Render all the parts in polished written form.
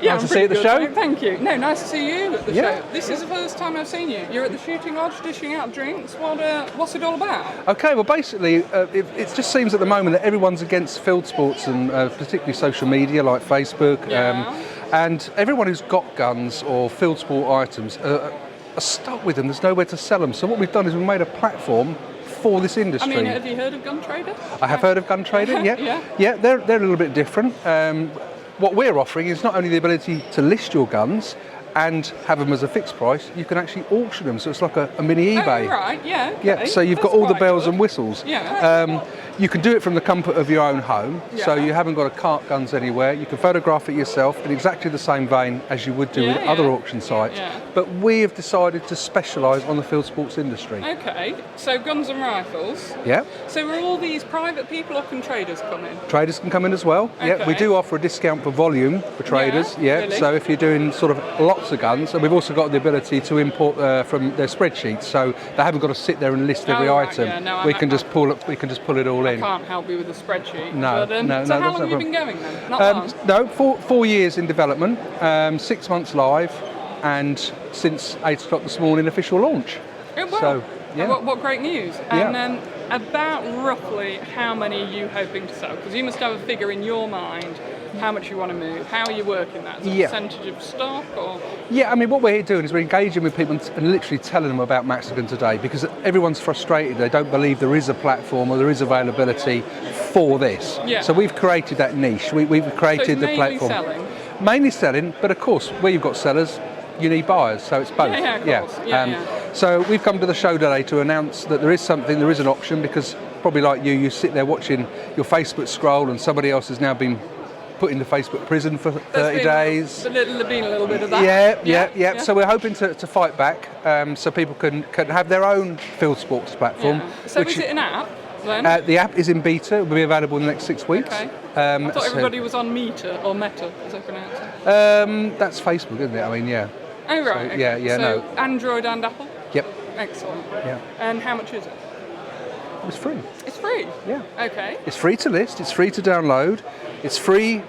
Yeah, nice to see you at the good, show. mate. Thank you. No, nice to see you at the Yeah. show. This is the first time I've seen you. You're at the shooting lodge dishing out drinks. What's it all about? Okay, well basically it just seems at the moment that everyone's against field sports and particularly social media like Facebook. Yeah. And everyone who's got guns or field sport items are stuck with them. There's nowhere to sell them. So what we've done is we've made a platform for this industry. I mean, have you heard of Guntrader? I have heard of Guntrader, yeah. Yeah. They're a little bit different. What we're offering is not only the ability to list your guns and have them as a fixed price, you can actually auction them. So it's like a mini eBay. Oh, right, yeah. Okay. Yeah, so you've got That's all the quite bells good. and whistles. Yeah. You can do it from the comfort of your own home, so Yeah. you haven't got to cart guns anywhere. You can photograph it yourself in exactly the same vein as you would do with other auction sites. Yeah. But we have decided to specialise on the field sports industry. Okay, so guns and rifles. Yeah, So are all these private people or can traders come in? traders can come in as well. Yeah, we Okay. do offer a discount for volume for traders. Yeah, really? So if you're doing sort of lots of guns, and we've also got the ability to import from their spreadsheets, so they haven't got to sit there and list every Oh, right, item. yeah, no, We can just pull it all in. Can't help you with a spreadsheet. No, but, no, so no, how that's long have no you been going then? Not long. No, 4 years in development, 6 months live, and since 8 o'clock this morning, official launch. Oh, well, So, yeah. What great news. Yeah. And about roughly how many are you hoping to sell? Because you must have a figure in your mind how much you want to move. How are you working that? As a Yeah. percentage of stock or? Yeah, I mean, what we're doing is we're engaging with people and literally telling them about Maxogun today, because everyone's frustrated. They don't believe there is a platform or there is availability for this. Yeah. So we've created that niche. We've So it's created the mainly platform. selling? Mainly selling, but of course, where you've got sellers, you need buyers, so it's both. Yeah, of course. Yeah. So we've come to the show today to announce that there is an option, because probably like you sit there watching your Facebook scroll and somebody else has now been put into Facebook prison for 30 days. There's been a little bit of that. Yeah. So we're hoping to fight back, so people can have their own field sports platform. Yeah. So is it an app then? The app is in beta. It will be available in the next 6 weeks. Okay. I thought everybody was on Meta or Meta, as I pronounce it. That's Facebook, isn't it? I mean, yeah. Oh, right. So, okay. yeah, so no. Android and Apple? Yep. Excellent. Yeah. And how much is it? It's free. It's free? Yeah. Okay. It's free to list. It's free to download. It's free.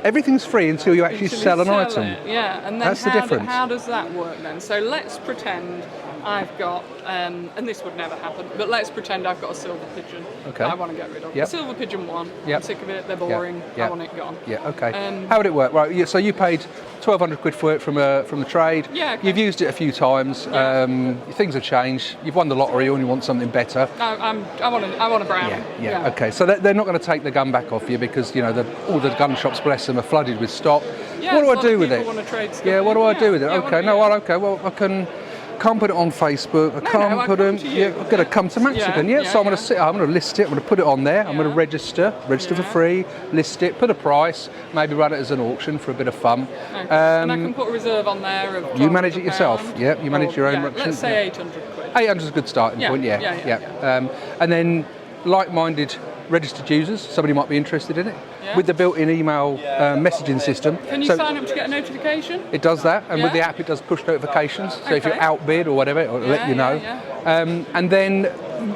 Everything's free until you actually sell an item. It. Yeah, and then That's the difference. How does that work then? So let's pretend I've got, and this would never happen, but let's pretend I've got a silver pigeon Okay. that I want to get rid of. Yep. The silver pigeon one. Yep. I'm sick of it. They're boring. Yep. I want it gone. Yeah. Okay. How would it work? Right. So you paid 1,200 quid for it from the trade. Yeah. Okay. You've used it a few times. Yeah. Things have changed. You've won the lottery, and you want something better. I want a brown. Yeah. Okay. So they're not going to take the gun back off you, because all the gun shops, bless them, are flooded with stock. Yeah, What do a I lot do of with people it? want to trade stuff Yeah. What do I do with it? Yeah, Okay. Well, I can't put it on Facebook. I I can't put come it. to you. Yeah, I've got to come to Maxogun. Yeah, So I'm going yeah. to sit. I'm going to list it. I'm going to put it on there. I'm going to Yeah. register for Yeah. free, list it, put a price, maybe run it as an auction for a bit of fun. Okay. And I can put a reserve on there of You manage it £1,200. yourself. Yeah, you manage your own Yeah, auction. let's say Yeah. 800 quid. 800 is a good starting Yeah, point. yeah. And then like-minded registered users, somebody might be interested in it, Yeah. with the built-in email messaging system. Can you So sign up to get a notification? it does that, and with the Yeah. app it does push notifications. So if you're Okay. outbid or whatever, it'll let you know. Yeah. And then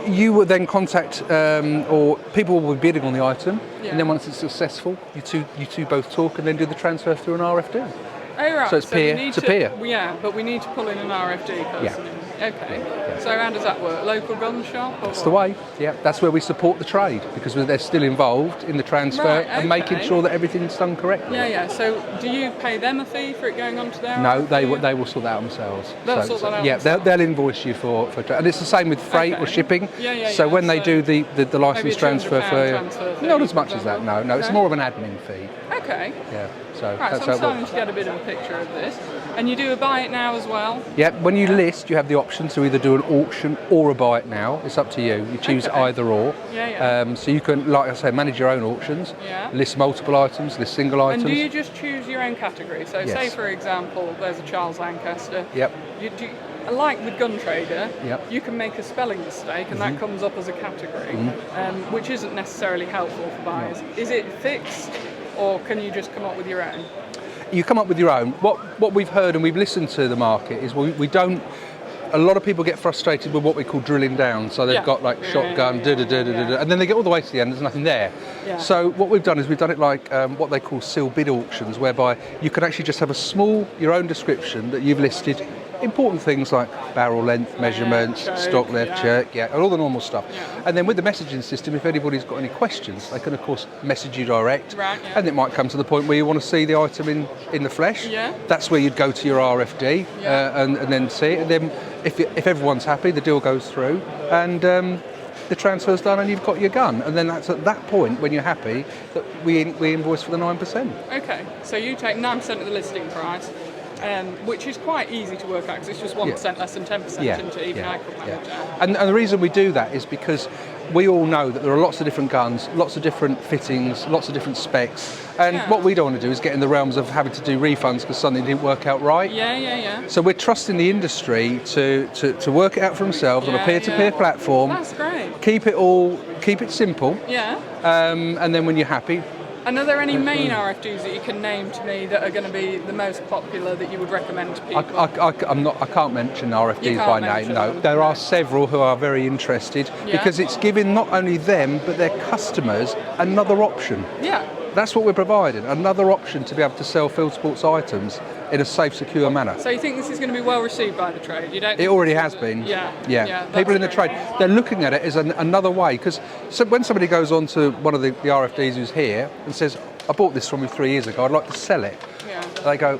you will then contact, or people will be bidding on the item, Yeah. and then once it's successful, you two both talk and then do the transfer through an RFD. Oh, right. So it's we peer need to peer. Yeah, but we need to pull in an RFD person. In. Okay. So how does that work? Local gun shop? Or That's the way. Yeah, that's where we support the trade, because they're still involved in the transfer Right, and making okay. sure that everything's done correctly. Yeah. So do you pay them a fee for it going onto their? No, they RFD? will sort that out themselves. They'll sort that out Yeah, themselves. they'll invoice you for and it's the same with freight or Okay. shipping. Yeah, So when they so do the maybe license a transfer £200 for transfer fee, not as much for as that. example. No, it's No? more of an admin fee. Okay. Yeah. So Right, that's so I'm how it starting works. to get a bit of a picture of this. And you do a buy it now as well? Yeah, when you list, you have the option to either do an auction or a buy it now. It's up to you. You choose Okay. either or. Yeah. So you can, like I say, manage your own auctions, Yeah. list multiple items, list single items. And do you just choose your own category? So say, Yes. for example, there's a Charles Lancaster. Yep. Like with Guntrader, Yep. you can make a spelling mistake and that comes up as a category, which isn't necessarily helpful for buyers. Is it fixed, or can you just come up with your own? You come up with your own. What we've heard and we've listened to the market is we don't. A lot of people get frustrated with what we call drilling down. So they've Yeah. got like shotgun, and then they get all the way to the end. There's nothing there. Yeah. So what we've done is we've done it like what they call seal bid auctions, whereby you can actually just have a small, your own description that you've listed, important things like barrel length, measurements, choke, stock length, choke, and all the normal stuff. Yeah. And then with the messaging system, if anybody's got any questions, they can of course message you direct. Right, yeah. And it might come to the point where you want to see the item in the flesh. Yeah. That's where you'd go to your RFD Yeah. and then see it. And then if everyone's happy, the deal goes through, and the transfer's done, and you've got your gun. And then that's at that point when you're happy that we invoice for the 9%. Okay, so you take 9% of the listing price, which is quite easy to work out because it's just 1% less than 10% into even I could manage. And the reason we do that is because we all know that there are lots of different guns, lots of different fittings, lots of different specs, and what we don't want to do is get in the realms of having to do refunds because something didn't work out right. Yeah. So we're trusting the industry to work it out for themselves on a peer-to-peer platform. That's great. Keep it simple. Yeah. And then when you're happy. And are there any main RFDs that you can name to me that are going to be the most popular that you would recommend to people? I can't mention RFDs by name. No, there are several who are very interested because it's giving not only them but their customers another option. Yeah. That's what we're providing, another option to be able to sell field sports items in a safe, secure manner. So you think this is going to be well received by the trade? You don't? It already has been. Yeah. People in the trade, they're looking at it as another way, because when somebody goes on to one of the RFDs who's here and says, I bought this from you 3 years ago, I'd like to sell it. Yeah. They go,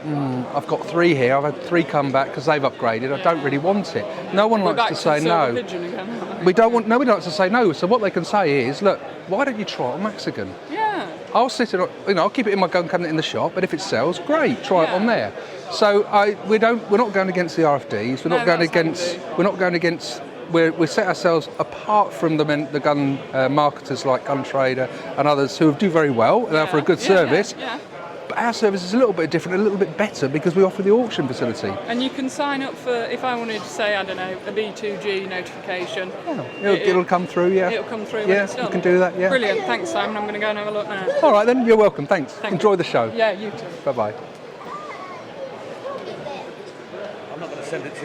I've got 3 here, I've had 3 come back because they've upgraded, I don't really want it. No one likes to say no. We don't want, nobody likes to say no, so what they can say is, look, why don't you try it on Maxogun? Yeah. I'll sit it, I'll keep it in my gun cabinet in the shop, but if it sells, great, try it on there. So we're not going against the RFDs. We set ourselves apart from the gun marketers like Guntrader and others who do very well and offer a good service. Yeah. But our service is a little bit different, a little bit better because we offer the auction facility. And you can sign up for, if I wanted to say, I don't know, a B2G notification. Yeah, it'll come through, It'll come through when it's done. You can do that, yeah. Brilliant, thanks Simon, I'm going to go and have a look now. All right then, you're welcome, thanks. Enjoy the show. Yeah, you too. Bye-bye. I'm not going to send it to you.